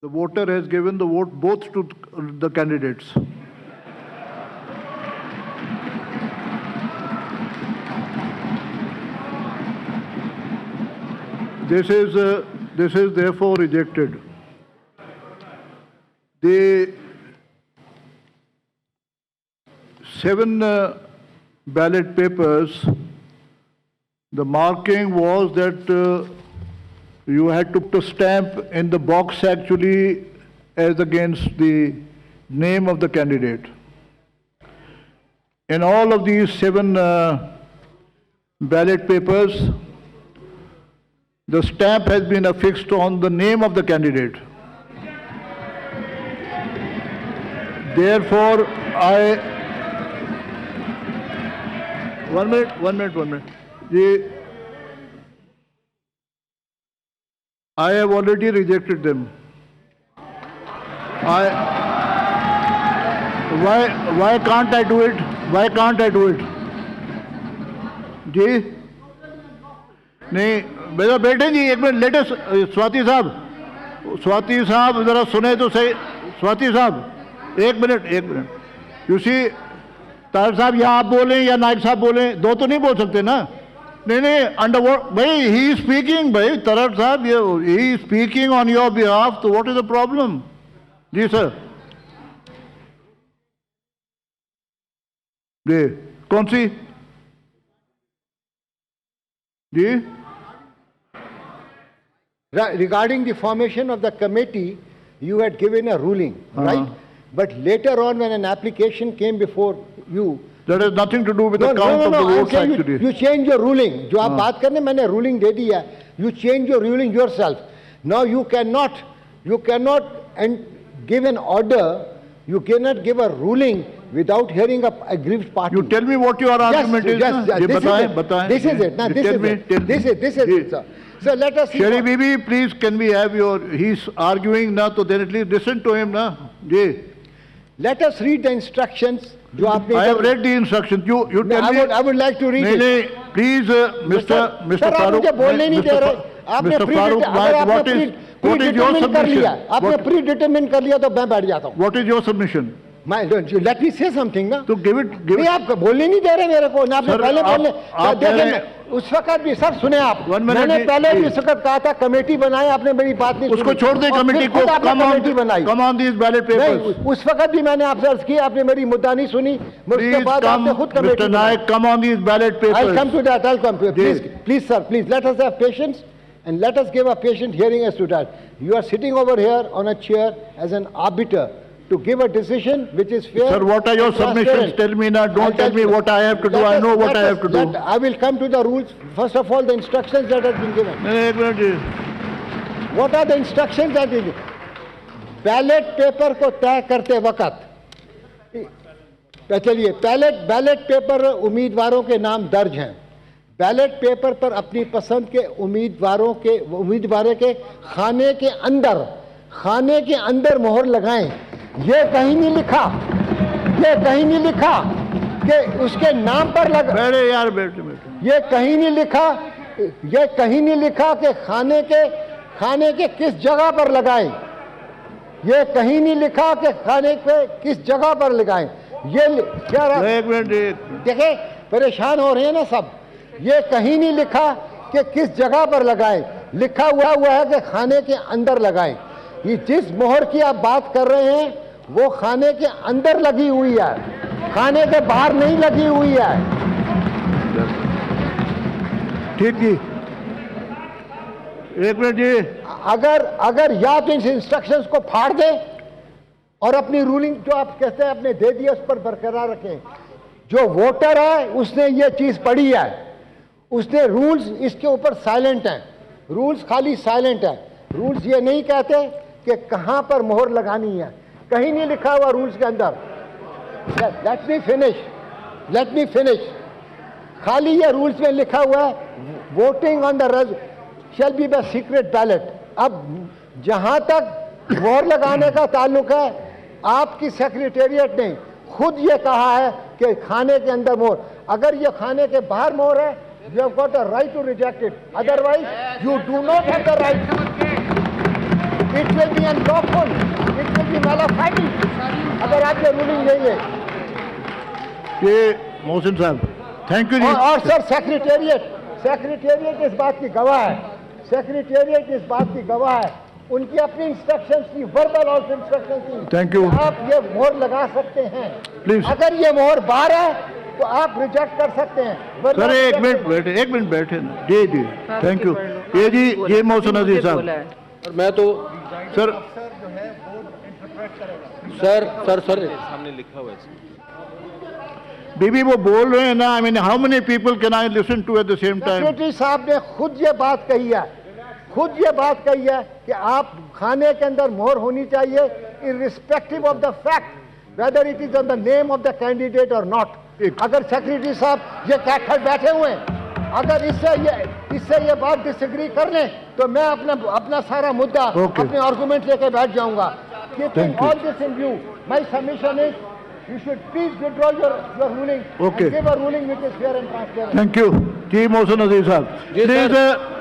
The voter has given the vote both to the candidates. This is therefore rejected. The 7 ballot papers, the marking was that you had to put a stamp in the box actually as against the name of the candidate. In all of these 7 ballot papers, the stamp has been affixed on the name of the candidate. Therefore, One minute. I have already rejected them. Why can't I do it? Why can't I do it? जी नहीं मेरा बेटे जी एक minute latest Swati साहब जरा सुने तो सही स्वाति साहब एक मिनट यू सी तारक साहब या आप बोलें या नायक साहब बोलें दो तो नहीं बोल सकते ना नहीं अंडर भाई ही स्पीकिंग भाई तरफ साहब ये ही स्पीकिंग ऑन योर बिहाफ तो व्हाट इज द प्रॉब्लम जी सर जी कौन सी जी regarding the formation of the committee you had given a ruling right but later on when an application came before you that has nothing to do with the count of the votes actually you change your ruling jo aap baat karne maine ruling de diya you change your ruling yourself now you cannot and give an order you cannot give a ruling without hearing a aggrieved party you tell me what your argument is this is it now this is it sir. So let us see. Sherry Bibi, please, can we have your? He's arguing now, so then at least listen to him, na? Ji. Let us read the instructions. I have read the instructions. You tell me. I would like to read it. No, please, Mr. Farooq. Mr. Farooq, what is your submission? आपने predetermine कर लिया तो मैं बैठ जाता हूँ. What is your submission? Let me say something ना. तो give it. नहीं आप बोलने नहीं दे रहे मेरे को. ना आपने पहले बोलने. देखें उस वक्त भी सर सुने आप मैंने पहले भी इस वक्त कहा था कमेटी बनाए आपने मेरी बात नहीं उसको छोड़ दे कमेटी को कमेटी बनाई कम ऑन दिस बैलेट पेपर्स उस वक्त भी मैंने आपसे अर्ज किया आपने मेरी मुद्दा नहीं सुनी उसके बाद आपने खुद committee mister Nayak come on this ballot papers I'll come to that I'll come to it please sir please let us have patience and let us give a patient hearing as to that you are sitting over here on a chair as an arbiter to give a decision which is fair. Sir, what are your submissions? Tell me now. Don't tell me what I have to do. I know what I have to do. I will come to the rules. First of all, the instructions that have been given. What are the instructions that is? Ballot paper को तय करते वक्त चलिए ballot paper उम्मीदवारों के नाम दर्ज हैं बैलेट पेपर पर अपनी पसंद के उम्मीदवार के खाने के अंदर मोहर लगाएं ये कहीं नहीं लिखा कि उसके नाम पर लगा बेटे ये कहीं नहीं लिखा कि खाने के किस जगह पर लगाएं ये कहीं नहीं लिखा कि खाने पे किस जगह पर लगाएं ये क्या देखे परेशान हो रहे हैं ना सब ये कहीं नहीं लिखा कि किस जगह पर लगाएं लिखा हुआ है कि खाने के अंदर लगाएं ये जिस मोहर की आप बात कर रहे हैं वो खाने के अंदर लगी हुई है खाने के बाहर नहीं लगी हुई है ठीक जी एक मिनट जी अगर या तो इन इंस्ट्रक्शंस को फाड़ दे और अपनी रूलिंग जो आप कहते हैं आपने दे दिया उस पर बरकरार रखें जो वोटर है उसने ये चीज पढ़ी है उसने रूल्स इसके ऊपर साइलेंट हैं रूल्स खाली साइलेंट है रूल्स ये नहीं कहते कि कहां पर मोहर लगानी है कहीं नहीं लिखा हुआ रूल्स के अंदर लेट मी फिनिश खाली ये रूल्स में लिखा हुआ है voting on the shall be by secret ballot अब जहां तक मोहर लगाने का ताल्लुक है आपकी सेक्रेटेरिएट ने खुद ये कहा है कि खाने के अंदर मोहर अगर ये खाने के बाहर मोहर है you have got a right to reject it otherwise you do not have the right it will be unlawful, it will be nullified अगर आप ये रूलिंग लेंगे। ये मोहसिन साहब, थैंक यू जी। और सर सेक्रेटेरिएट इस बात की गवाह है, सेक्रेटेरिएट इस बात की गवाह है, उनकी अपनी इंस्ट्रक्शंस थी, वर्बल और इंस्ट्रक्शंस थी। Thank you. आप ये मोहर लगा सकते हैं, Please. अगर ये मोहर बाहर है तो आप रिजेक्ट कर सकते हैं। वरना सर एक reject मिनट बैठे, एक मिनट बैठे ना जी जी, थैंक यू। ये जी, ये मोहसिन अजीज साहब, और मैं तो सर सर सामने लिखा हुआ है इसमें। बीबी वो बोल रहे हैं ना, I mean how many people can I listen to at the same time? Secretary साहब ने खुद ये बात कही है, खुद ये बात कही है कि आप खाने के अंदर मोहर होनी चाहिए irrespective of the fact whether it is on the name of the candidate और नॉट। अगर सेक्रेटरी साहब ये कहकर बैठे हुए हैं, अगर इससे ये बात डिसएग्री कर लें तो मैं अपना सारा मुद्दा Okay. अपने आर्गुमेंट लेके बैठ जाऊंगा। Thank keeping you. All this in view, my submission is you should please withdraw your ruling Okay. and give a ruling which is fair and transparent. Thank you जी मोहसिन अजीज साहब, जी, प्लीज सर।